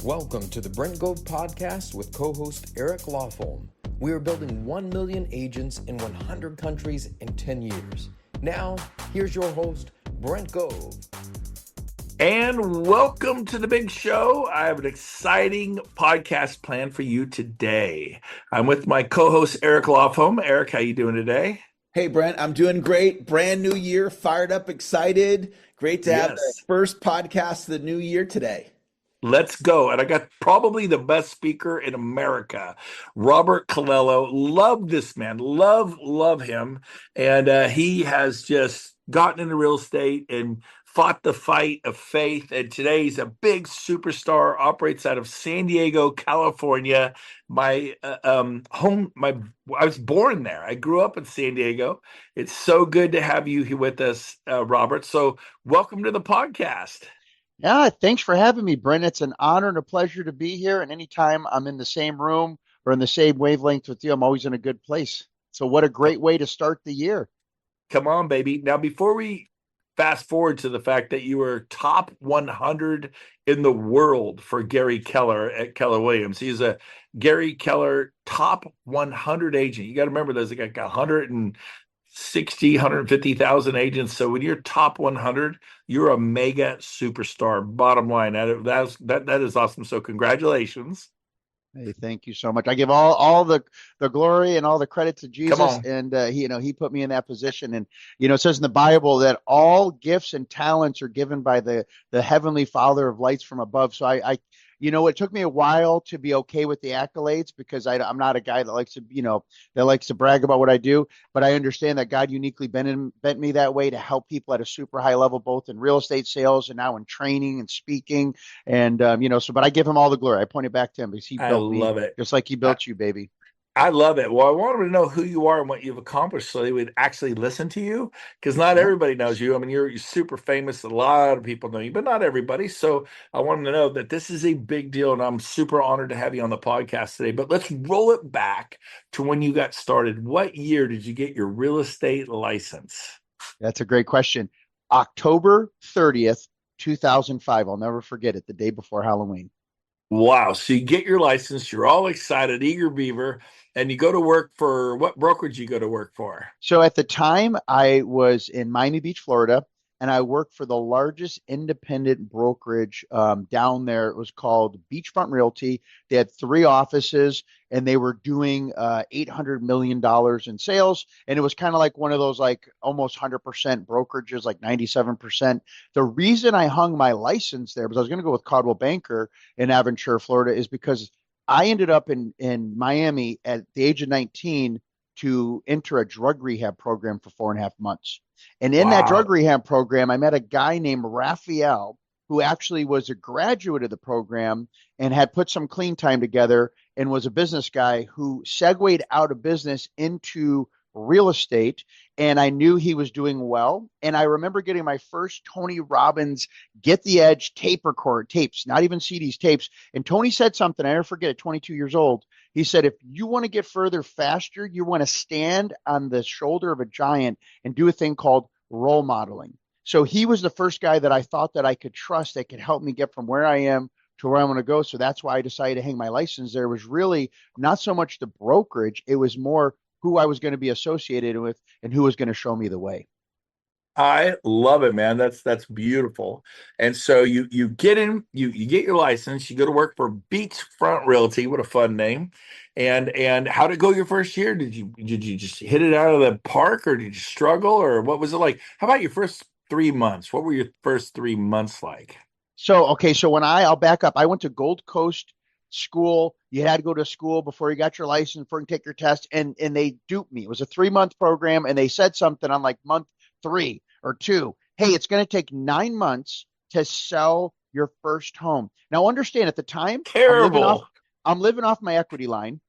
Welcome to the Brent Gove Podcast with co-host Eric Lofholm. We are building 1 million agents in 100 countries in 10 years. Now, here's your host, Brent Gove. And welcome to the big show. I have an exciting podcast planned for you today. I'm with my co-host Eric Lofholm. Eric, how you doing today? Hey, Brent, I'm doing great. Brand new year, fired up, excited. Great to have the Yes. first podcast of the new year today. Let's go. And I got probably the best speaker in America, Robert Colello. Love this man. Love him. And he has just gotten into real estate and fought the fight of faith. And today he's a big superstar, operates out of San Diego, California. My home, I was born there. I grew up in San Diego. It's so good to have you here with us, Robert. So welcome to the podcast. Yeah, thanks for having me, Brent. It's an honor and a pleasure to be here. And anytime I'm in the same room or in the same wavelength with you, I'm always in a good place. So what a great way to start the year. Come on, baby. Now, before we fast forward to the fact that you were top 100 in the world for Gary Keller at Keller Williams. He's a Gary Keller top 100 agent. You got to remember there's like 160, 150,000 agents. So when you're top 100, you're a mega superstar. Bottom line, that is awesome. So congratulations. Hey, thank you so much. I give all the glory and all the credit to Come Jesus. on. And he put me in that position. And it says in the Bible that all gifts and talents are given by the Heavenly Father of lights from above. So it took me a while to be okay with the accolades because I'm not a guy that likes to brag about what I do, but I understand that God uniquely bent me that way to help people at a super high level, both in real estate sales and now in training and speaking. And, but I give him all the glory. I point it back to him because he I built me love it. just like he built you, baby. I love it. Well, I want them to know who you are and what you've accomplished so they would actually listen to you because not Yeah. everybody knows you. I mean, you're super famous. A lot of people know you, but not everybody. So I want them to know that this is a big deal and I'm super honored to have you on the podcast today. But let's roll it back to when you got started. What year did you get your real estate license? That's a great question. October 30th, 2005. I'll never forget it, the day before Halloween. Wow. So you get your license, you're all excited, eager beaver, and you go to work for what brokerage you go to work for? So at the time, I was in Miami Beach, Florida, and I worked for the largest independent brokerage down there. It was called Beachfront Realty. They had 3 offices, and they were doing $800 million in sales. And it was kind of like one of those like almost 100% brokerages, like 97%. The reason I hung my license there, because I was going to go with Coldwell Banker in Aventura, Florida, is because I ended up in Miami at the age of 19 to enter a drug rehab program for 4.5 months. And in that drug Wow. rehab program, I met a guy named Raphael, who actually was a graduate of the program and had put some clean time together and was a business guy who segued out of business into real estate. And I knew he was doing well. And I remember getting my first Tony Robbins Get the Edge tape record tapes, not even CDs, tapes. And Tony said something, I never forget it, 22 years old. He said, if you want to get further faster, you want to stand on the shoulder of a giant and do a thing called role modeling. So he was the first guy that I thought that I could trust that could help me get from where I am to where I want to go. So that's why I decided to hang my license there. It was really not so much the brokerage, it was more who I was going to be associated with and who was going to show me the way. I love it, man. That's beautiful. And so you get in, you get your license, you go to work for Beachfront Realty. What a fun name. And how did it go your first year? Did you just hit it out of the park or did you struggle or what was it like? How about your first 3 months? What were your first 3 months like? So when I'll back up. I went to Gold Coast school. You had to go to school before you got your license, before you take your test, and they duped me. It was a 3-month program, and they said something on like month 3 or 2. Hey, it's going to take 9 months to sell your first home. Now, understand at the time, Terrible. I'm living off my equity line.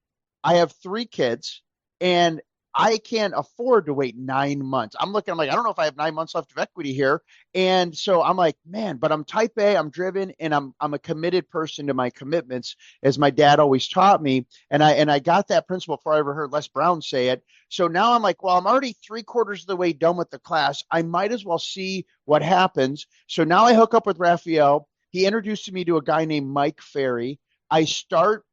I have 3 kids, and I can't afford to wait 9 months. I'm like, I don't know if I have 9 months left of equity here. And so I'm like, man, but I'm type A, I'm driven, and I'm a committed person to my commitments, as my dad always taught me. And I got that principle before I ever heard Les Brown say it. So now I'm like, well, I'm already 3/4 of the way done with the class. I might as well see what happens. So now I hook up with Raphael. He introduced me to a guy named Mike Ferry. I start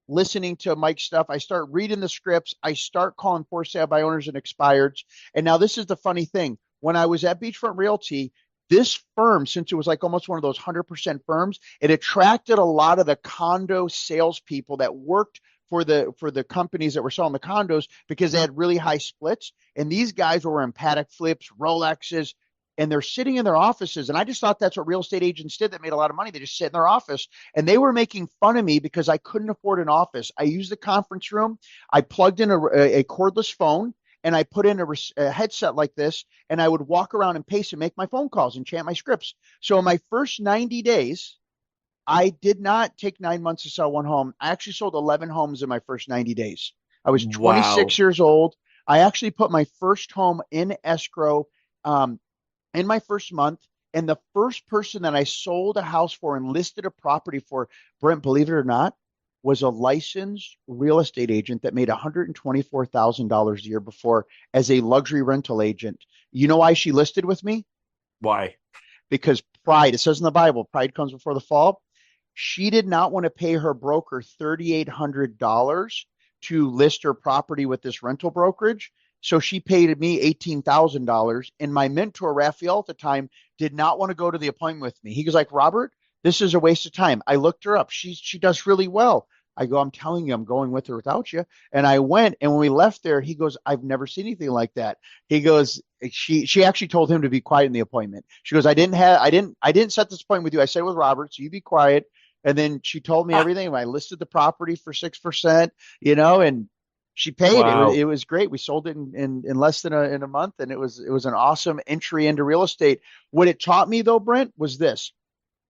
listening to Mike's stuff. I start reading the scripts. I start calling for sale by owners and expireds. And now this is the funny thing. When I was at Beachfront Realty, this firm, since it was like almost one of those 100% firms, it attracted a lot of the condo salespeople that worked for the companies that were selling the condos because they had really high splits. And these guys were wearing Patek Philippe's, Rolexes, and they're sitting in their offices. And I just thought that's what real estate agents did that made a lot of money. They just sit in their office, and they were making fun of me because I couldn't afford an office. I used the conference room. I plugged in a cordless phone, and I put in a headset like this, and I would walk around and pace and make my phone calls and chant my scripts. So in my first 90 days, I did not take 9 months to sell one home. I actually sold 11 homes in my first 90 days. I was 26 Wow. years old. I actually put my first home in escrow in my first month. And the first person that I sold a house for and listed a property for, Brent, believe it or not, was a licensed real estate agent that made $124,000 a year before as a luxury rental agent. You know why she listed with me? Why? Because pride. It says in the Bible, pride comes before the fall. She did not want to pay her broker $3,800 to list her property with this rental brokerage. So she paid me $18,000. And my mentor, Raphael, at the time, did not want to go to the appointment with me. He goes like, Robert, this is a waste of time. I looked her up. She does really well. I go, I'm telling you, I'm going with her without you. And I went, and when we left there, he goes, I've never seen anything like that. He goes, she actually told him to be quiet in the appointment. She goes, I didn't set this appointment with you. I said with Robert, so you be quiet. And then she told me everything. I listed the property for 6%, and she paid. Wow. It was great. We sold it in less than in a month, and it was an awesome entry into real estate. What it taught me though, Brent, was this: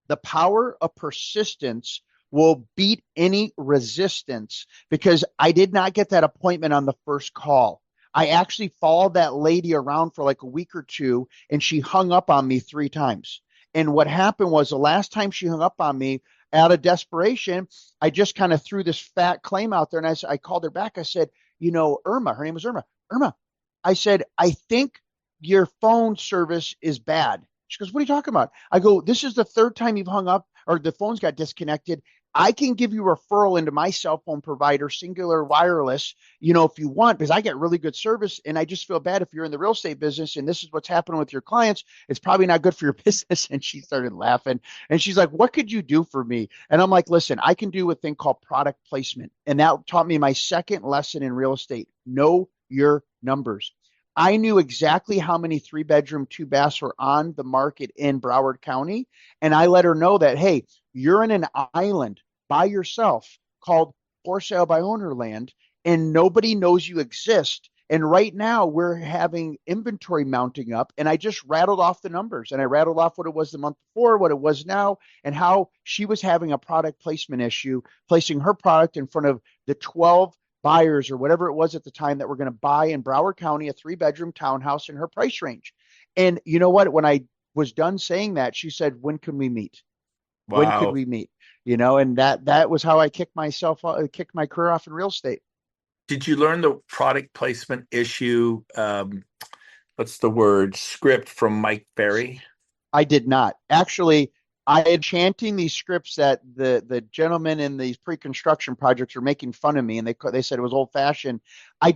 the power of persistence will beat any resistance, because I did not get that appointment on the first call. I actually followed that lady around for like a week or two, and she hung up on me 3 times. And what happened was, the last time she hung up on me, out of desperation, I just kind of threw this fat claim out there, and I called her back. I said, Irma, her name was Irma. Irma, I said, I think your phone service is bad. She goes, what are you talking about? I go, this is the 3rd time you've hung up or the phone's got disconnected. I can give you a referral into my cell phone provider, Singular Wireless, if you want, because I get really good service. And I just feel bad if you're in the real estate business and this is what's happening with your clients, it's probably not good for your business. And she started laughing, and she's like, what could you do for me? And I'm like, listen, I can do a thing called product placement. And that taught me my second lesson in real estate: know your numbers. I knew exactly how many 3-bedroom, 2-baths were on the market in Broward County. And I let her know that, hey, you're in an island by yourself called for sale by owner land, and nobody knows you exist. And right now we're having inventory mounting up. And I just rattled off the numbers, and I rattled off what it was the month before, what it was now, and how she was having a product placement issue, placing her product in front of the 12 buyers or whatever it was at the time that were going to buy in Broward County a 3-bedroom townhouse in her price range. And you know what? When I was done saying that, she said, when can we meet? When could Wow. we meet? And that was how I kicked my career off in real estate. Did you learn the product placement issue? What's the word? Script from Mike Ferry? I did not. Actually, I had chanting these scripts that the gentlemen in these pre-construction projects were making fun of me, and they said it was old fashioned. I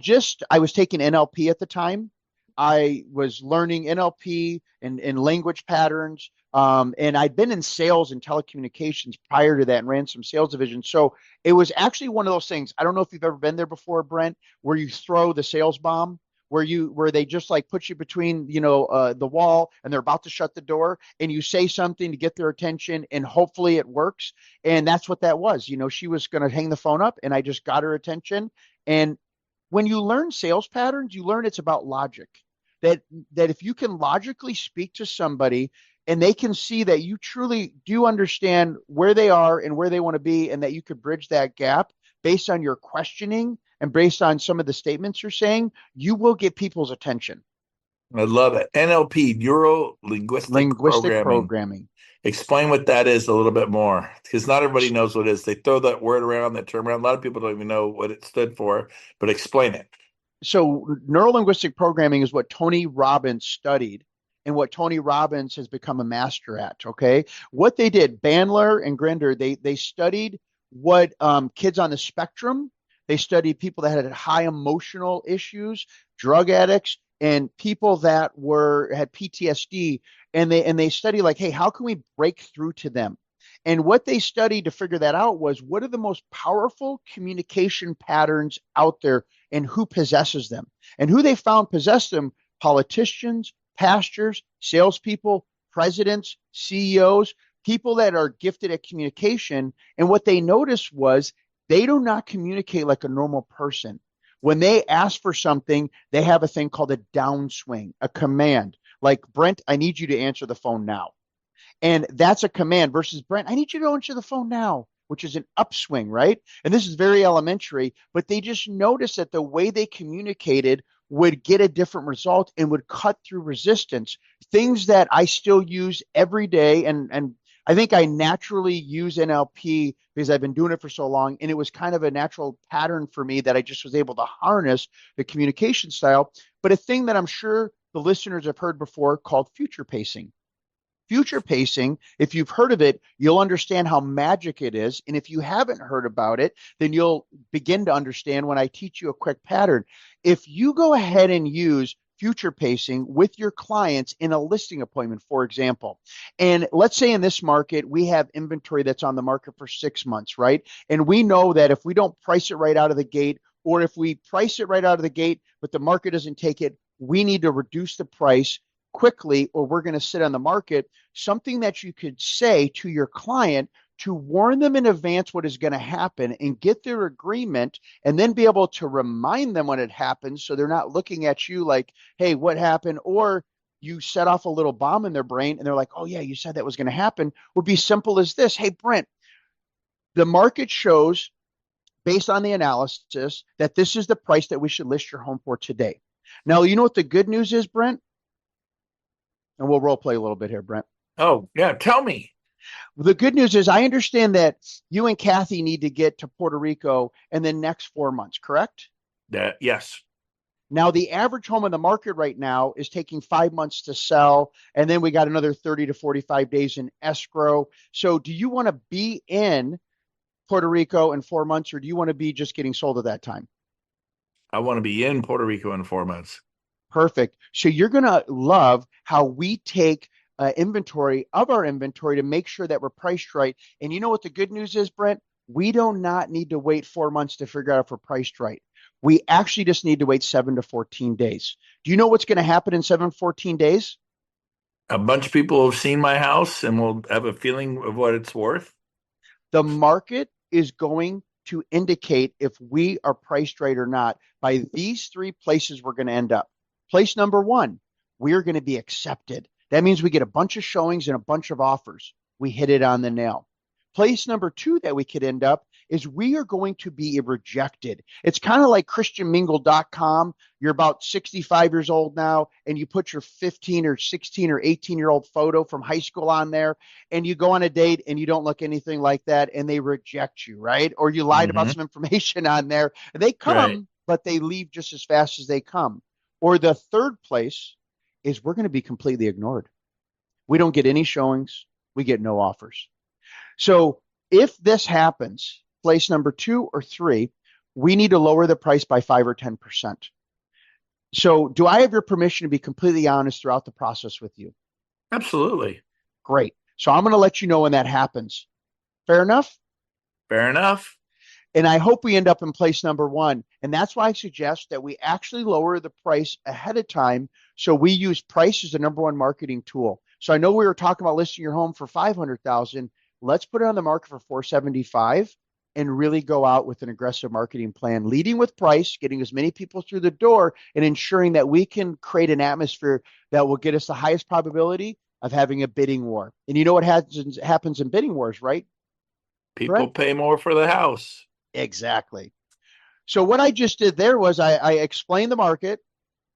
was taking NLP at the time. I was learning NLP and language patterns. And I'd been in sales and telecommunications prior to that and ran some sales divisions. So it was actually one of those things. I don't know if you've ever been there before, Brent, where you throw the sales bomb, where they just like put you between, the wall, and they're about to shut the door, and you say something to get their attention, and hopefully it works. And that's what that was. She was going to hang the phone up, and I just got her attention. And when you learn sales patterns, you learn it's about logic. That if you can logically speak to somebody and they can see that you truly do understand where they are and where they want to be, and that you could bridge that gap based on your questioning and based on some of the statements you're saying, you will get people's attention. I love it. NLP, Neuro Linguistic Linguistic Programming. programming. Explain what that is a little bit more, because not everybody knows what it is. They throw that word around, that term around. A lot of people don't even know what it stood for, but explain it. So neurolinguistic programming is what Tony Robbins studied. and what Tony Robbins has become a master at. Okay. What they did, Bandler and Grinder, they studied what kids on the spectrum, they studied people that had high emotional issues, drug addicts, and people that had PTSD, and they study like, hey, how can we break through to them? And what they studied to figure that out was, what are the most powerful communication patterns out there and who possesses them? And who they found possessed them: politicians, pastors, salespeople, presidents, CEOs, people that are gifted at communication. And what they noticed was, they do not communicate like a normal person. When they ask for something, they have a thing called a downswing, a command. Like, Brent, I need you to answer the phone now. And that's a command versus, Brent, I need you to answer the phone now, which is an upswing, right? And this is very elementary, but they just noticed that the way they communicated would get a different result and would cut through resistance. Things that I still use every day. And I think I naturally use NLP because I've been doing it for so long. And it was kind of a natural pattern for me that I just was able to harness the communication style. But a thing that I'm sure the listeners have heard before, called future pacing. Future pacing, if you've heard of it, you'll understand how magic it is. And if you haven't heard about it, then you'll begin to understand when I teach you a quick pattern. If you go ahead and use future pacing with your clients in a listing appointment, for example, and let's say in this market, we have inventory that's on the market for 6 months, right? And we know that if we don't price it right out of the gate, or if we price it right out of the gate, but the market doesn't take it, we need to reduce the price quickly, or we're going to sit on the market. Something that you could say to your client to warn them in advance what is going to happen and get their agreement, and then be able to remind them when it happens, so they're not looking at you like, hey, what happened? Or you set off a little bomb in their brain and they're like, oh yeah, you said that was going to happen. Would be simple as this: hey, Brent, the market shows, based on the analysis, that this is the price that we should list your home for today. Now, you know what the good news is, Brent? And we'll role play a little bit here, Brent. Oh, yeah. Tell me. The good news is, I understand that you and Kathy need to get to Puerto Rico in the next 4 months, correct? Yes. Now, the average home in the market right now is taking 5 months to sell. And then we got another 30 to 45 days in escrow. So do you want to be in Puerto Rico in 4 months, or do you want to be just getting sold at that time? I want to be in Puerto Rico in 4 months. Perfect. So you're going to love how we take inventory of our inventory to make sure that we're priced right. And you know what the good news is, Brent? We do not need to wait 4 months to figure out if we're priced right. We actually just need to wait 7 to 14 days. Do you know what's going to happen in 7 to 14 days? A bunch of people have seen my house and will have a feeling of what it's worth. The market is going to indicate if we are priced right or not by these 3 places we're going to end up. Place number 1, we're going to be accepted. That means we get a bunch of showings and a bunch of offers. We hit it on the nail. Place number 2 that we could end up is we are going to be rejected. It's kind of like christianmingle.com. You're about 65 years old now, and you put your 15 or 16 or 18-year-old photo from high school on there, and you go on a date and you don't look anything like that, and they reject you, right? Or you lied about some information on there. They come, right, but they leave just as fast as they come. Or the third place is we're going to be completely ignored. We don't get any showings. We get no offers. So if this happens, place number 2 or 3, we need to lower the price by 5 or 10%. So do I have your permission to be completely honest throughout the process with you? Absolutely. Great. So I'm going to let you know when that happens. Fair enough? Fair enough. And I hope we end up in place number 1. And that's why I suggest that we actually lower the price ahead of time. So we use price as the number 1 marketing tool. So I know we were talking about listing your home for $500,000. Let's put it on the market for $475,000 and really go out with an aggressive marketing plan, leading with price, getting as many people through the door, and ensuring that we can create an atmosphere that will get us the highest probability of having a bidding war. And you know what happens in bidding wars, right? People Brent? pay more for the house. Exactly. So what I just did there was I explained the market.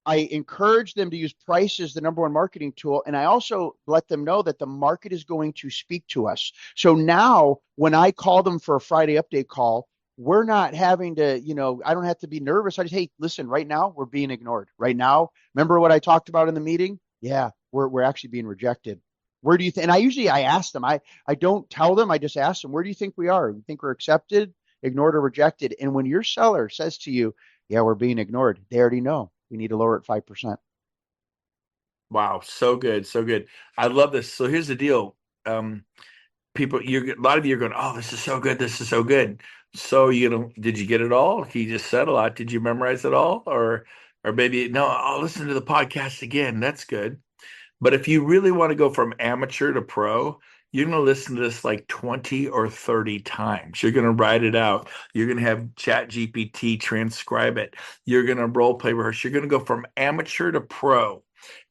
I encourage them to use price as the number 1 marketing tool. And I also let them know that the market is going to speak to us. So now when I call them for a Friday update call, we're not having to, I don't have to be nervous. I just, hey, listen, right now we're being ignored. Right now, remember what I talked about in the meeting? Yeah, we're actually being rejected. Where do you think? And I ask them, I don't tell them, I just ask them, where do you think we are? You think we're accepted, ignored, or rejected? And when your seller says to you, yeah, we're being ignored, they already know we need to lower it 5%. Wow, so good, so good. I love this. So here's the deal. Um, People, a lot of you are going, oh, this is so good, this is so good. So did you get it all? He just said a lot. Did you memorize it all, or maybe no? I'll listen to the podcast again. That's good. But if you really want to go from amateur to pro, you're going to listen to this like 20 or 30 times. You're going to write it out. You're going to have Chat GPT transcribe it. You're going to role play rehearse. You're going to go from amateur to pro.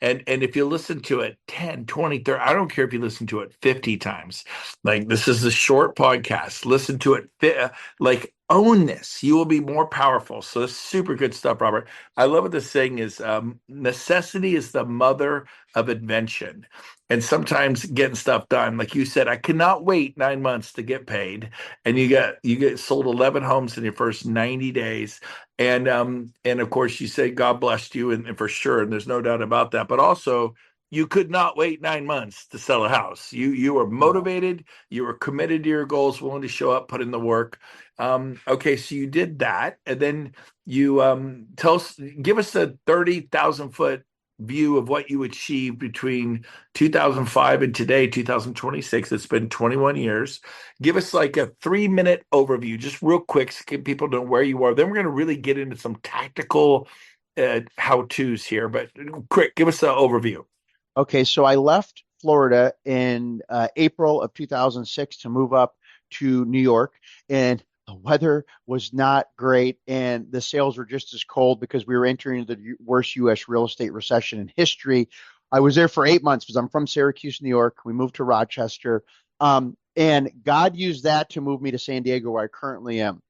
And if you listen to it 10, 20, 30, I don't care if you listen to it 50 times. Like, this is a short podcast. Listen to it, like, own this. You will be more powerful. So this is super good stuff, Robert. I love what this saying is, necessity is the mother of invention. And sometimes getting stuff done, like you said, I cannot wait 9 months to get paid. And you get sold 11 homes in your first 90 days. And of course you say God blessed you, and for sure, and there's no doubt about that. But also, you could not wait 9 months to sell a house. You were motivated, you were committed to your goals, willing to show up, put in the work. Okay, so you did that, and then you give us a 30,000 foot view of what you achieved between 2005 and today, 2026. It's been 21 years. Give us like a 3-minute overview, just real quick, so people know where you are. Then we're going to really get into some tactical how-tos here. But quick, give us an overview. Okay, so I left Florida in April of 2006 to move up to New York, and the weather was not great, and the sales were just as cold because we were entering the worst U.S. real estate recession in history. I was there for 8 months because I'm from Syracuse, New York. We moved to Rochester, and God used that to move me to San Diego, where I currently am.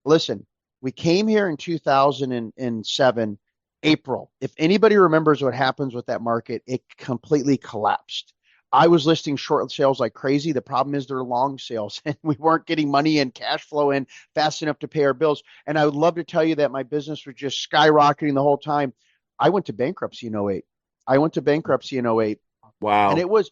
Listen, we came here in 2007, April. If anybody remembers what happens with that market, it completely collapsed. I was listing short sales like crazy. The problem is they're long sales, and we weren't getting money and cash flow in fast enough to pay our bills. And I would love to tell you that my business was just skyrocketing the whole time. I went to bankruptcy in '08. I went to bankruptcy in '08. And Wow. it was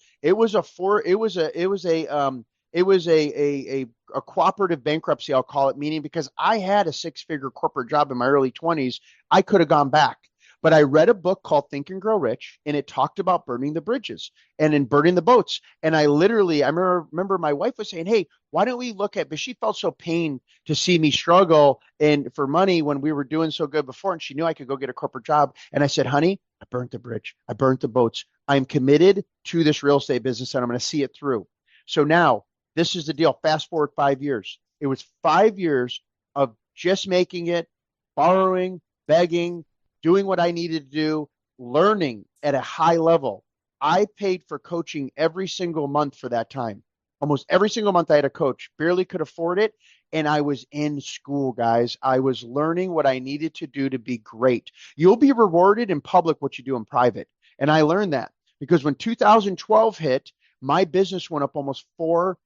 a cooperative bankruptcy, I'll call it, meaning because I had a 6-figure corporate job in my early 20s, I could have gone back. But I read a book called Think and Grow Rich, and it talked about burning the bridges and in burning the boats. And I remember my wife was saying, hey, why don't we look at, but she felt so pained to see me struggle and for money when we were doing so good before. And she knew I could go get a corporate job. And I said, honey, I burnt the bridge. I burnt the boats. I'm committed to this real estate business, and I'm going to see it through. So now this is the deal. Fast forward 5 years. It was 5 years of just making it, borrowing, begging, doing what I needed to do, learning at a high level. I paid for coaching every single month for that time. Almost every single month I had a coach, barely could afford it. And I was in school, guys. I was learning what I needed to do to be great. You'll be rewarded in public what you do in private. And I learned that because when 2012 hit, my business went up almost 400%,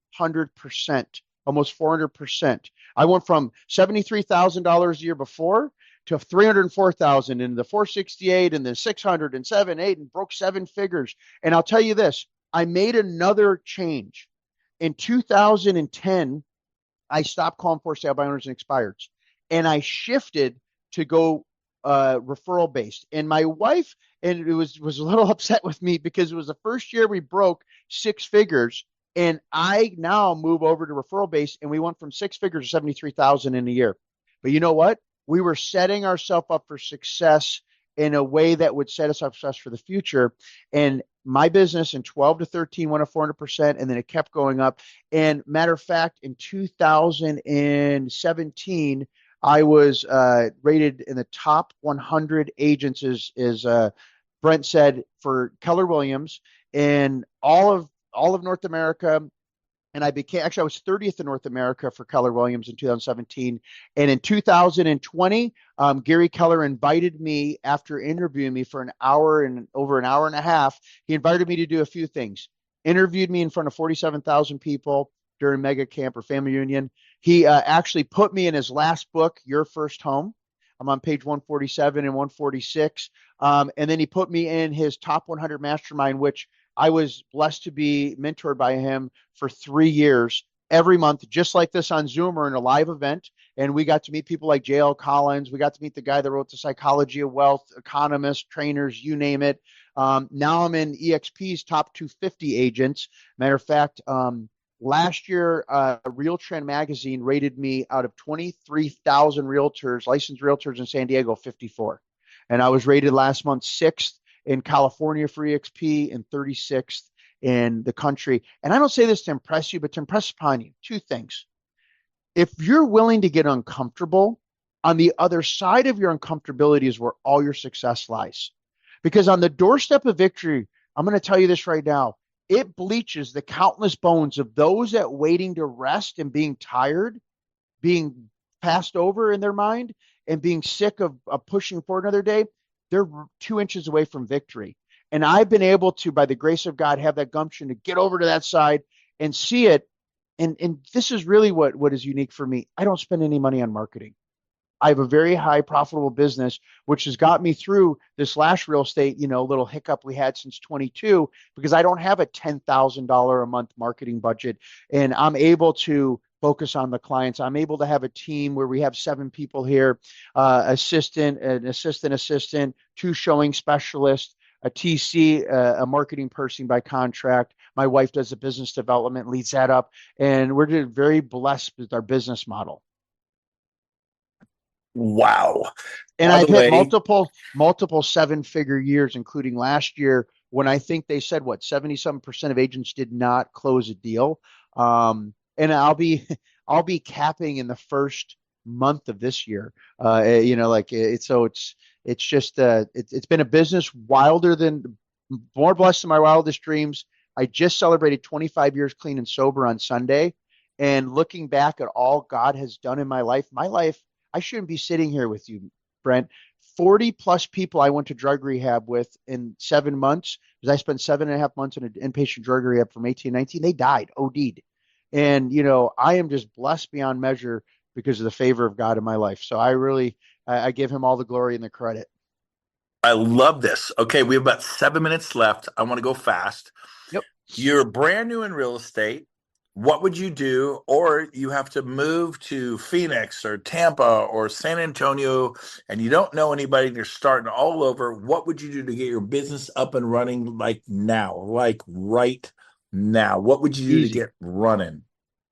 almost 400%. I went from $73,000 a year before to 304,000 and the 468 and the 600 and 7, 8 and broke 7 figures. And I'll tell you this, I made another change. In 2010, I stopped calling for sale by owners and expireds, and I shifted to go referral based. And my wife and it was a little upset with me because it was the first year we broke 6 figures, and I now move over to referral based, and we went from 6 figures to 73,000 in a year. But you know what? We were setting ourselves up for success in a way that would set us up for success for the future. And my business in 12 to 13 went up 400%, and then it kept going up. And matter of fact, in 2017, I was rated in the top 100 agents, as Brent said, for Keller Williams in all of North America. And I was 30th in North America for Keller Williams in 2017. And in 2020, Gary Keller invited me, after interviewing me for over an hour and a half, he invited me to do a few things. Interviewed me in front of 47,000 people during mega camp or family reunion. He actually put me in his last book, Your First Home. I'm on page 147 and 146. And then he put me in his top 100 mastermind, which I was blessed to be mentored by him for 3 years every month, just like this on Zoom or in a live event. And we got to meet people like J.L. Collins. We got to meet the guy that wrote The Psychology of Wealth, economists, trainers, you name it. Now I'm in EXP's top 250 agents. Matter of fact, last year, Real Trend Magazine rated me out of 23,000 realtors, licensed realtors in San Diego, 54. And I was rated last month 6th in California for EXP and 36th in the country. And I don't say this to impress you, but to impress upon you. Two things. If you're willing to get uncomfortable, on the other side of your uncomfortability is where all your success lies. Because on the doorstep of victory, I'm going to tell you this right now, it bleaches the countless bones of those that waiting to rest and being tired, being passed over in their mind, and being sick of pushing forward another day. They're 2 inches away from victory. And I've been able to, by the grace of God, have that gumption to get over to that side and see it. And this is really what is unique for me. I don't spend any money on marketing. I have a very high profitable business, which has got me through this last real estate, little hiccup we had since 22, because I don't have a $10,000 a month marketing budget. And I'm able to focus on the clients. I'm able to have a team where we have 7 people here, an assistant, 2 showing specialists, a TC, a marketing person by contract. My wife does the business development, leads that up. And we're very blessed with our business model. Wow. And By I've the hit way, multiple 7-figure years, including last year when I think they said 77% of agents did not close a deal. And I'll be capping in the first month of this year. It's been a business more blessed than my wildest dreams. I just celebrated 25 years clean and sober on Sunday, and looking back at all God has done in my life, I shouldn't be sitting here with you, Brent. 40 plus people I went to drug rehab with in 7 months, because I spent 7.5 months in an inpatient drug rehab from 18 to 19. They died, OD'd. And, I am just blessed beyond measure because of the favor of God in my life. So I give him all the glory and the credit. I love this. Okay, we have about 7 minutes left. I want to go fast. Yep. You're brand new in real estate. What would you do? Or you have to move to Phoenix or Tampa or San Antonio and you don't know anybody and you're starting all over. What would you do to get your business up and running like now, like right now? What would you do to Easy. get running?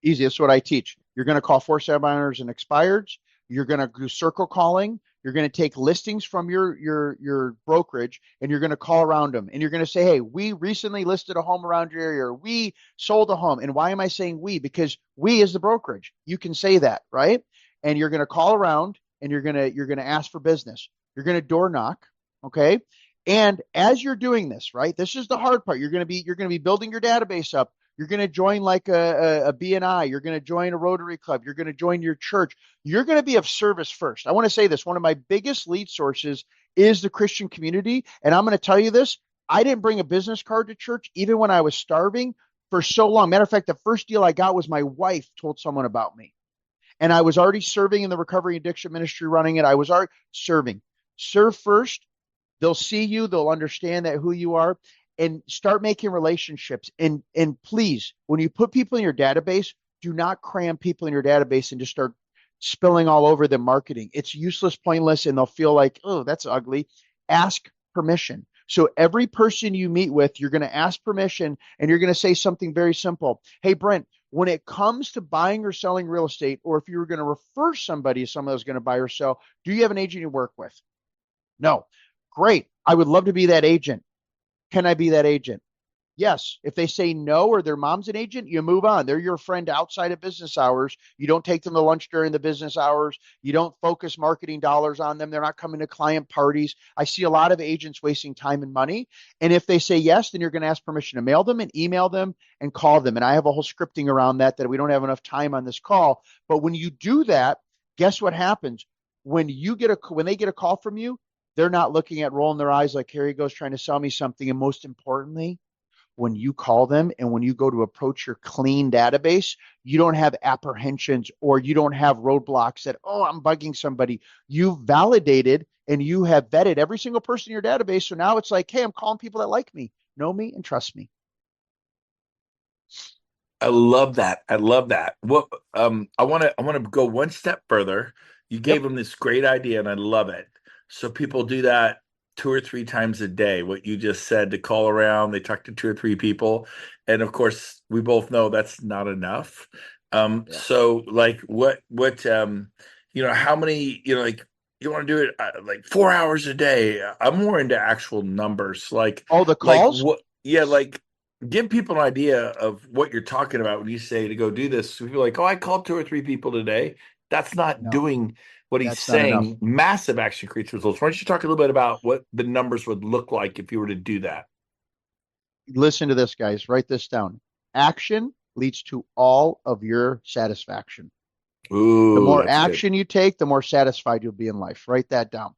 Easy. That's what I teach. You're going to call for-sale owners and expireds. You're going to do circle calling. You're going to take listings from your brokerage and you're going to call around them. And you're going to say, hey, we recently listed a home around your area, or we sold a home. And why am I saying we? Because we is the brokerage. You can say that, right? And you're going to call around and you're going to ask for business. You're going to door knock, okay? And as you're doing this, right, this is the hard part. You're going to be building your database up. You're going to join like a BNI. You're going to join a Rotary Club. You're going to join your church. You're going to be of service first. I want to say this. One of my biggest lead sources is the Christian community. And I'm going to tell you this. I didn't bring a business card to church even when I was starving for so long. Matter of fact, the first deal I got was my wife told someone about me. And I was already serving in the recovery addiction ministry running it. I was already serving. Serve first. They'll see you. They'll understand that who you are. And start making relationships. And please, when you put people in your database, do not cram people in your database and just start spilling all over them marketing. It's useless, pointless, and they'll feel like, oh, that's ugly. Ask permission. So every person you meet with, you're going to ask permission and you're going to say something very simple. Hey, Brent, when it comes to buying or selling real estate, or if you were going to refer somebody, someone that's going to buy or sell, do you have an agent you work with? No. Great. I would love to be that agent. Can I be that agent? Yes. If they say no, or their mom's an agent, you move on. They're your friend outside of business hours. You don't take them to lunch during the business hours. You don't focus marketing dollars on them. They're not coming to client parties. I see a lot of agents wasting time and money. And if they say yes, then you're going to ask permission to mail them and email them and call them. And I have a whole scripting around that we don't have enough time on this call. But when you do that, guess what happens? When they get a call from you, they're not looking at rolling their eyes like, here he goes trying to sell me something. And most importantly, when you call them and when you go to approach your clean database, you don't have apprehensions or you don't have roadblocks that, oh, I'm bugging somebody. You've validated and you have vetted every single person in your database. So now it's like, hey, I'm calling people that like me, know me, and trust me. I love that. I love that. What I want to go one step further. You gave Yep. them this great idea and I love it. So people do that 2 or 3 times a day, what you just said, to call around, they talk to 2 or 3 people. And of course, we both know that's not enough. Yeah. So like how many, like you want to do it like 4 hours a day. I'm more into actual numbers. Oh, the Like calls? what, yeah, like give people an idea of what you're talking about when you say to go do this. So if you're like, oh, I called 2 or 3 people today. That's not No, doing what he's that's not enough. saying. Massive action creates results. Why don't you talk a little bit about what the numbers would look like if you were to do that? Listen to this, guys. Write this down. Action leads to all of your satisfaction. The Ooh, more that's good. action you take, the more satisfied you'll be in life. Write that down.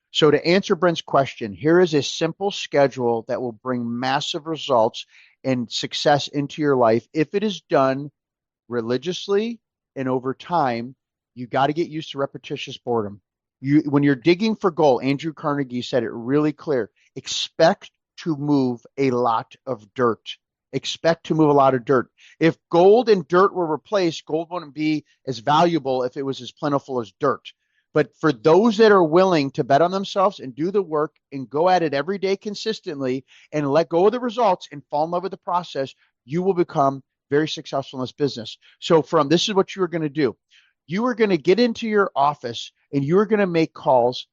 So, to answer Brent's question, here is a simple schedule that will bring massive results and success into your life if it is done religiously and over time. You got to get used to repetitious boredom. When you're digging for gold, Andrew Carnegie said it really clear. Expect to move a lot of dirt. Expect to move a lot of dirt. If gold and dirt were replaced, gold wouldn't be as valuable if it was as plentiful as dirt. But for those that are willing to bet on themselves and do the work and go at it every day consistently and let go of the results and fall in love with the process, you will become very successful in this business. So, this is what you are going to do. You are going to get into your office and you are going to make calls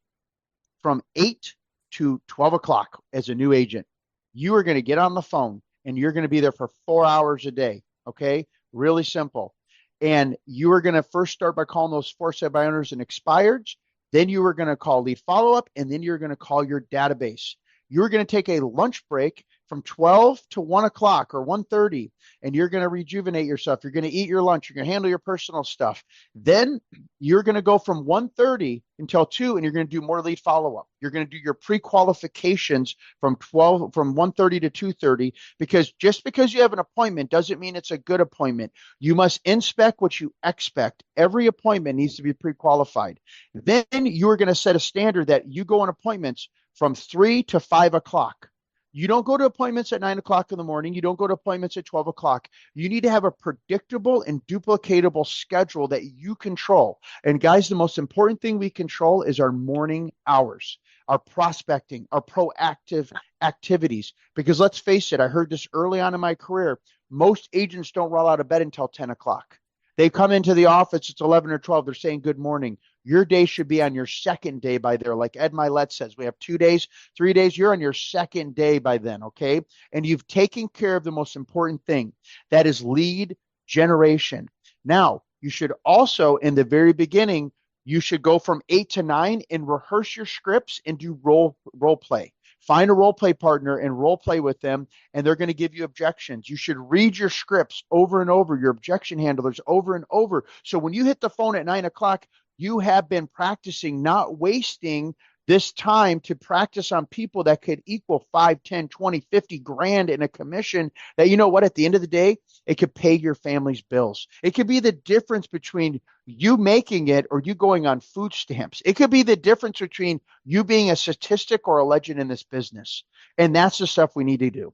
from 8 to 12 o'clock as a new agent. You are going to get on the phone and you're going to be there for 4 hours a day. Okay. Really simple. And you are going to first start by calling those for sale by owners and expireds. Then you are going to call lead follow up, and then you're going to call your database. You're going to take a lunch break from 12 to 1 o'clock or 1:30, and you're going to rejuvenate yourself. You're going to eat your lunch. You're going to handle your personal stuff. Then you're going to go from 1:30 until 2, and you're going to do more lead follow-up. You're going to do your pre-qualifications from 1:30 to 2:30, because just because you have an appointment doesn't mean it's a good appointment. You must inspect what you expect. Every appointment needs to be pre-qualified. Then you're going to set a standard that you go on appointments from 3 to 5 o'clock. You don't go to appointments at 9 o'clock in the morning. You don't go to appointments at 12 o'clock. You need to have a predictable and duplicatable schedule that you control. And guys, the most important thing we control is our morning hours, our prospecting, our proactive activities. Because let's face it, I heard this early on in my career. Most agents don't roll out of bed until 10 o'clock. They come into the office, it's 11 or 12. They're saying good morning. Your day should be on your second day by there. Like Ed Milet says, we have 2 days, 3 days. You're on your second day by then, okay? And you've taken care of the most important thing. That is lead generation. Now, you should also, in the very beginning, you should go from 8 to 9 and rehearse your scripts and do role play. Find a role play partner and role play with them, and they're going to give you objections. You should read your scripts over and over, your objection handlers over and over. So when you hit the phone at 9 o'clock, you have been practicing, not wasting this time to practice on people that could equal 5, 10, 20, 50 grand in a commission that, you know what, at the end of the day, it could pay your family's bills. It could be the difference between you making it or you going on food stamps. It could be the difference between you being a statistic or a legend in this business. And that's the stuff we need to do.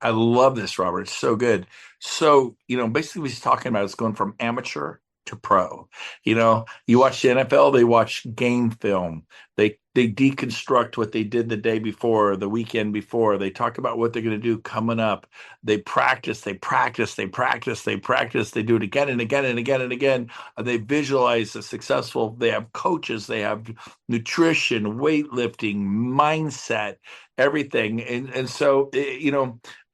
I love this, Robert. It's so good. So, basically what he's talking about is going from amateur to pro. You watch the NFL, they watch game film. They deconstruct what they did the day before, the weekend before. They talk about what they're going to do coming up. They practice, they practice, they practice, they practice. They do it again and again and again and again. They visualize the successful. They have coaches, they have nutrition, weightlifting, mindset, everything. And so,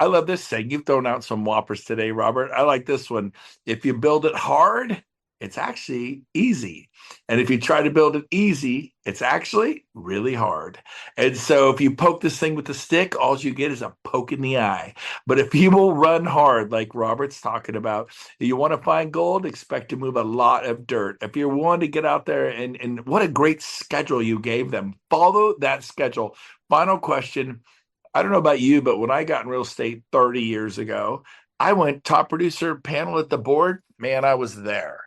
I love this saying. You've thrown out some whoppers today, Robert. I like this one. If you build it hard, it's actually easy. And if you try to build it easy, it's actually really hard. And so if you poke this thing with a stick, all you get is a poke in the eye. But if you will run hard, like Robert's talking about, you want to find gold, expect to move a lot of dirt. If you're wanting to get out there, and what a great schedule you gave them. Follow that schedule. Final question. I don't know about you, but when I got in real estate 30 years ago, I went top producer panel at the board. Man, I was there.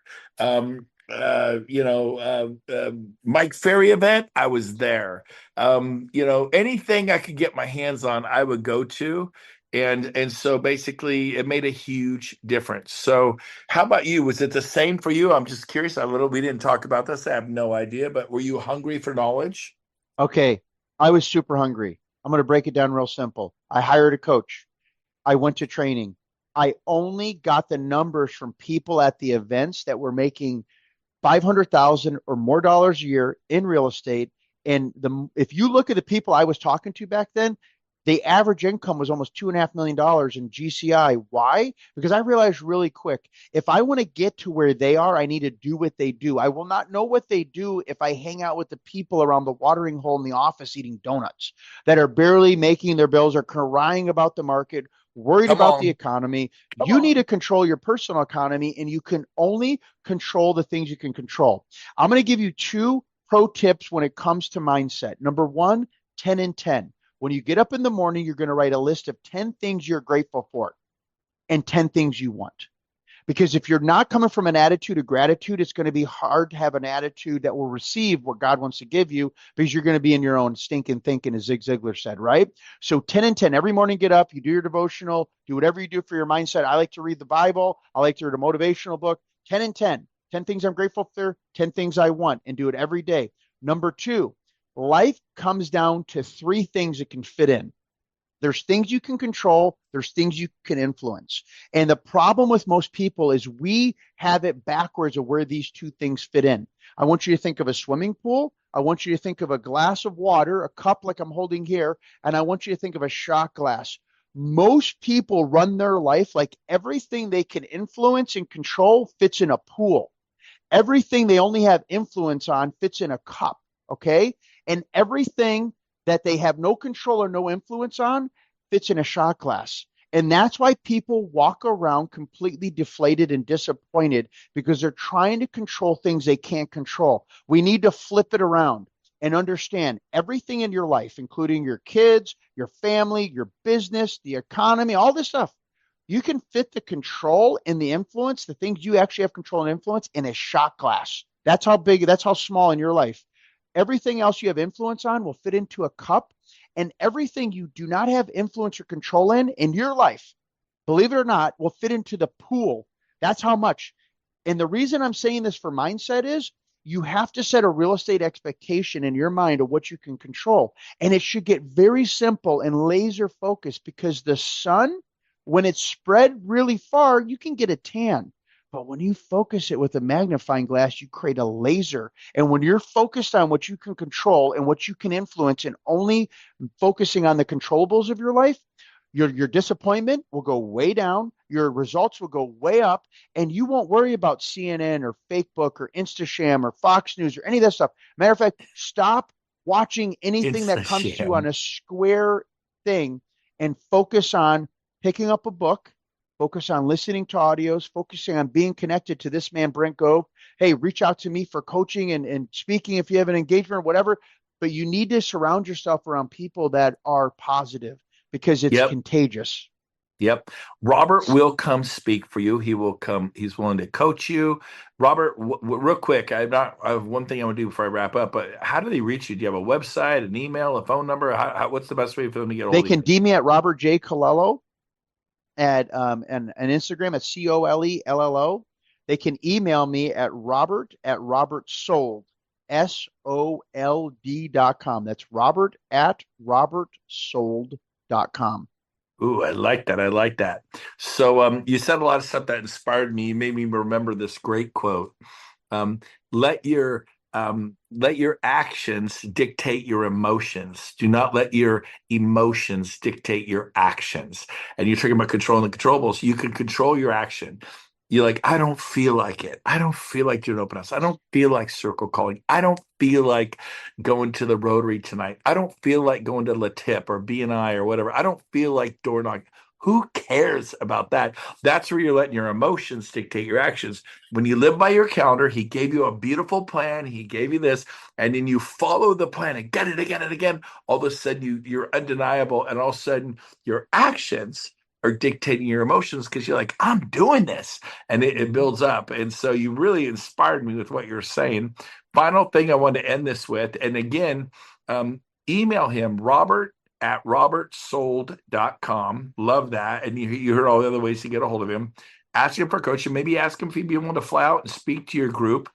Mike Ferry event, I was there. Anything I could get my hands on, I would go to. And so basically it made a huge difference. So how about you? Was it the same for you? I'm just curious. We didn't talk about this. I have no idea, but were you hungry for knowledge? Okay, I was super hungry. I'm going to break it down real simple. I hired a coach. I went to training. I only got the numbers from people at the events that were making 500,000 or more dollars a year in real estate. And if you look at the people I was talking to back then, the average income was almost $2.5 million in GCI. Why? Because I realized really quick, if I want to get to where they are, I need to do what they do. I will not know what they do if I hang out with the people around the watering hole in the office eating donuts that are barely making their bills, are crying about the market, worried Come about the on. economy. Come You need to on. control your personal economy, and you can only control the things you can control. I'm going to give you two pro tips when it comes to mindset. Number one, 10 and 10. When you get up in the morning, you're going to write a list of 10 things you're grateful for and 10 things you want. Because if you're not coming from an attitude of gratitude, it's going to be hard to have an attitude that will receive what God wants to give you, because you're going to be in your own stinking thinking, as Zig Ziglar said, right? So 10 and 10, every morning, get up, you do your devotional, do whatever you do for your mindset. I like to read the Bible. I like to read a motivational book. 10 and 10, 10 things I'm grateful for, 10 things I want, and do it every day. Number two, life comes down to three things that can fit in. There's things you can control, there's things you can influence. And the problem with most people is we have it backwards of where these two things fit in. I want you to think of a swimming pool. I want you to think of a glass of water, a cup like I'm holding here, and I want you to think of a shot glass. Most people run their life like everything they can influence and control fits in a pool. Everything they only have influence on fits in a cup, okay? And everything that they have no control or no influence on fits in a shot glass. And that's why people walk around completely deflated and disappointed, because they're trying to control things they can't control. We need to flip it around and understand everything in your life, including your kids, your family, your business, the economy, all this stuff. You can fit the control and the influence, the things you actually have control and influence, in a shot glass. That's how big, that's how small in your life. Everything else you have influence on will fit into a cup, and everything you do not have influence or control in your life, believe it or not, will fit into the pool. That's how much. And the reason I'm saying this for mindset is you have to set a real estate expectation in your mind of what you can control. And it should get very simple and laser focused, because the sun, when it's spread really far, you can get a tan. But when you focus it with a magnifying glass, you create a laser. And when you're focused on what you can control and what you can influence, and only focusing on the controllables of your life, your disappointment will go way down, your results will go way up, and you won't worry about CNN or Facebook or Instasham or Fox News or any of that stuff. Matter of fact, stop watching anything It's that a comes to you on sham. a square thing, and focus on picking up a book, focus on listening to audios, focusing on being connected to this man, Brent Gove. Hey, reach out to me for coaching and speaking if you have an engagement or whatever. But you need to surround yourself around people that are positive, because it's Yep. contagious. Yep. Robert will come speak for you. He will come. He's willing to coach you. Robert, real quick, I have one thing I want to do before I wrap up, but how do they reach you? Do you have a website, an email, a phone number? What's the best way for them to get a They hold of can you? DM me at Robert J. Colello at and Instagram at Colello. They can email me at Robertsold, SOLD.com. That's Robert at Robertsold.com. Ooh, I like that. I like that. So, you said a lot of stuff that inspired me. You made me remember this great quote. Um, let your let your actions dictate your emotions. Do not let your emotions dictate your actions. And you're talking about controlling the controllables. You can control your action. You're like, I don't feel like it. I don't feel like doing open house. I don't feel like circle calling. I don't feel like going to the Rotary tonight. I don't feel like going to La Tip or BNI or whatever. I don't feel like door knocking. Who cares about that? That's where you're letting your emotions dictate your actions. When you live by your calendar, he gave you a beautiful plan. He gave you this, and then you follow the plan again and again and again. All of a sudden, you're undeniable, and all of a sudden, your actions are dictating your emotions because you're like, I'm doing this, and it builds up. And so you really inspired me with what you're saying. Final thing I want to end this with, and again, email him, robert@robertsold.com. Love that. And you heard all the other ways to get a hold of him. Ask him for coaching. Maybe ask him if he'd be willing to fly out and speak to your group.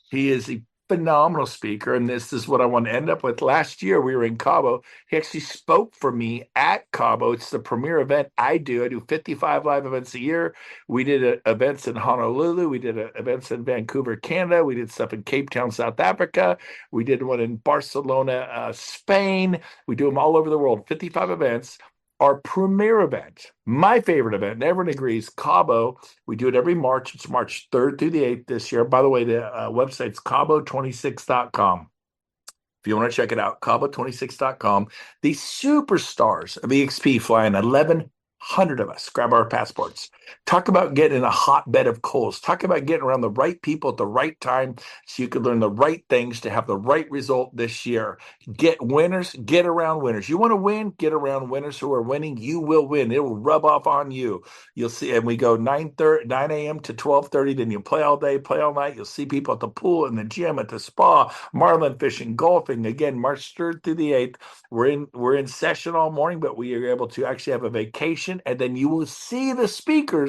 He is a phenomenal speaker. And this is what I want to end up with. Last year, we were in Cabo. He actually spoke for me at Cabo. It's the premier event I do. I do 55 live events a year. We did events in Honolulu. We did events in Vancouver, Canada. We did stuff in Cape Town, South Africa. We did one in Barcelona, Spain. We do them all over the world, 55 events. Our premier event, my favorite event, and everyone agrees, Cabo. We do it every March. It's March 3rd through the 8th this year. By the way, the website's cabo26.com. If you want to check it out, cabo26.com. The superstars of EXP flying 1,100 of us. Grab our passports. Talk about getting in a hotbed of coals. Talk about getting around the right people at the right time so you could learn the right things to have the right result this year. Get winners, get around winners. You want to win? Get around winners who are winning. You will win. It will rub off on you. You'll see, and we go 9 a.m. to 12:30. Then you play all day, play all night. You'll see people at the pool, in the gym, at the spa, marlin fishing, golfing. Again, March 3rd through the 8th. We're in session all morning, but we are able to actually have a vacation, and then you will see the speakers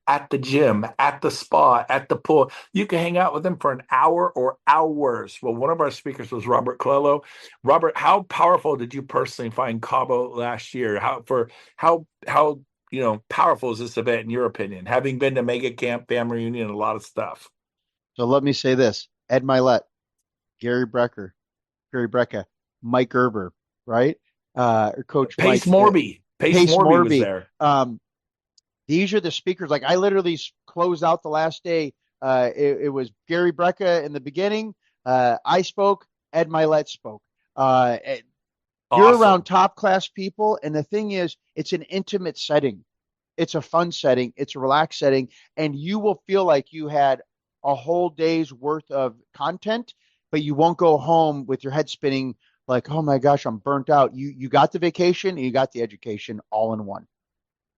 at the gym, at the spa, at the pool. You can hang out with them for an hour or hours. Well, one of our speakers was Robert Colello. Robert, how powerful did you personally find Cabo last year? How powerful is this event in your opinion? Having been to Mega Camp, family reunion, a lot of stuff. So let me say this: Ed Milet, Gary Brecka, Mike Gerber, right? Coach Pace Mike, Morby. Pace Morby was there. These are the speakers. Like I literally closed out the last day. It was Gary Brecka in the beginning. I spoke. Ed Milet spoke. You're Awesome. around top class people, and the thing is, it's an intimate setting. It's a fun setting. It's a relaxed setting, and you will feel like you had a whole day's worth of content, but you won't go home with your head spinning like, oh my gosh, I'm burnt out. You got the vacation and you got the education all in one.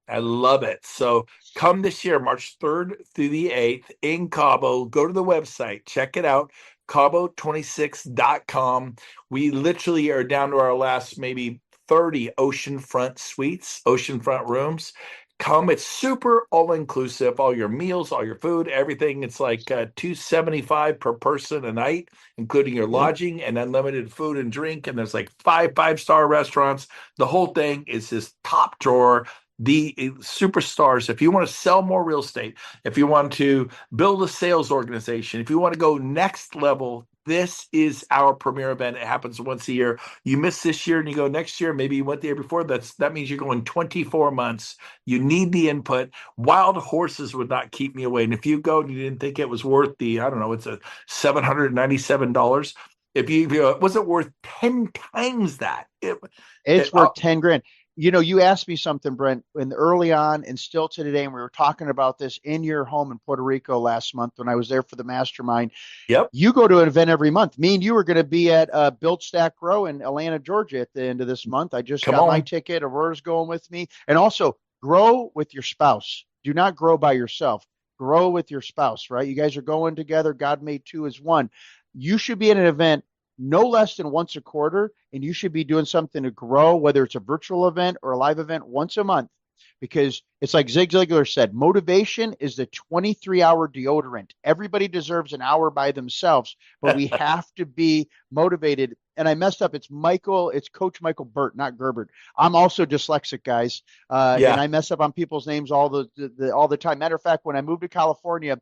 I love it. So come this year, March 3rd through the 8th in Cabo. Go to the website, check it out, cabo26.com. We literally are down to our last maybe 30 oceanfront suites, oceanfront rooms. Come, it's super all-inclusive, all your meals, all your food, everything. It's like $275 per person a night, including your lodging and unlimited food and drink. And there's like five-star restaurants. The whole thing is this top drawer. The superstars, if you want to sell more real estate, if you want to build a sales organization, if you want to go next level, this is our premier event. It happens once a year. You miss this year and you go next year, maybe you went the year before. That means you're going 24 months. You need the input. Wild horses would not keep me away. And if you go and you didn't think it was worth it's a $797. If you was it worth 10 times that? It's worth 10 grand. You asked me something, Brent, early on and still to today, and we were talking about this in your home in Puerto Rico last month when I was there for the mastermind. Yep. You go to an event every month. Me and you were going to be at Build Stack Grow in Atlanta, Georgia at the end of this month. I just got my ticket. Aurora's going with me. And also, grow with your spouse. Do not grow by yourself. Grow with your spouse, right? You guys are going together. God made two as one. You should be at an event no less than once a quarter, and you should be doing something to grow, whether it's a virtual event or a live event once a month, because it's like Zig Ziglar said, motivation is the 23-hour deodorant. Everybody deserves an hour by themselves, but we have to be motivated. And I messed up. It's Coach Michael Burt, not Gerbert. I'm also dyslexic, guys. And I mess up on people's names all the time. Matter of fact, when I moved to California,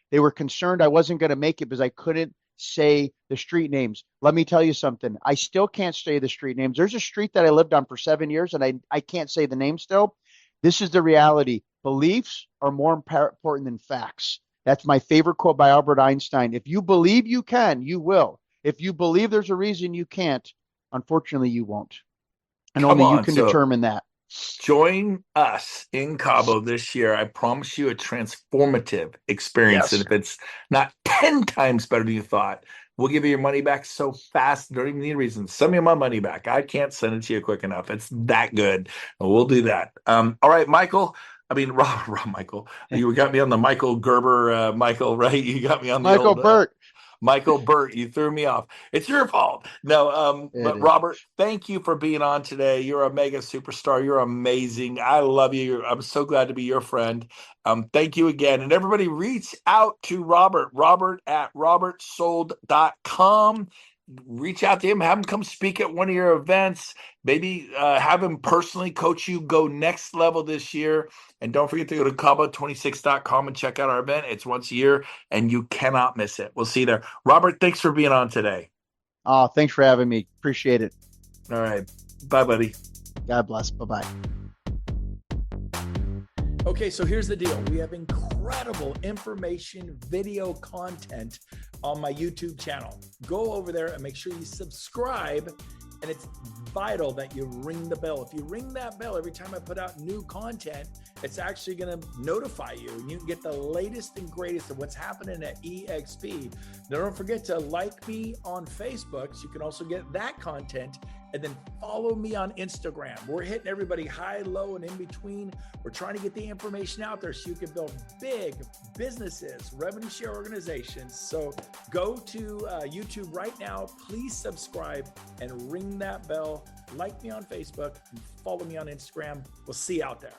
they were concerned I wasn't going to make it because I couldn't say the street names. Let me tell you something. I still can't say the street names. There's a street that I lived on for 7 years and I can't say the name still. This is the reality. Beliefs are more important than facts. That's my favorite quote by Albert Einstein. If you believe you can, you will. If you believe there's a reason you can't, unfortunately you won't. And only you can determine that. Join us in Cabo this year. I promise you a transformative experience. Yes. And if it's not 10 times better than you thought, we'll give you your money back so fast. Don't even need a reason. Send me my money back. I can't send it to you quick enough. It's that good. We'll do that. All right, Michael. I mean, Rob Michael. You got me on the Michael Gerber, Michael, right? You got me on the Michael old Burt. Michael Burt, you threw me off. It's your fault. No, It but is. Robert, thank you for being on today. You're a mega superstar. You're amazing. I love you. I'm so glad to be your friend. Thank you again. And everybody reach out to Robert at robertsold.com. Reach out to him, have him come speak at one of your events. Maybe have him personally coach you, go next level this year. And don't forget to go to cabo26.com and check out our event. It's once a year and you cannot miss it. We'll see you there. Robert, thanks for being on today. Oh, thanks for having me. Appreciate it. All right. Bye, buddy. God bless. Bye-bye. Okay, so here's the deal. We have incredible information, video content on my YouTube channel. Go over there and make sure you subscribe. And it's vital that you ring the bell. If you ring that bell every time I put out new content, it's actually going to notify you. And you can get the latest and greatest of what's happening at EXP. Now, don't forget to like me on Facebook so you can also get that content. And then follow me on Instagram. We're hitting everybody high, low, and in between. We're trying to get the information out there so you can build big businesses, revenue share organizations. So go to YouTube right now. Please subscribe and ring that bell. Like me on Facebook and follow me on Instagram. We'll see you out there.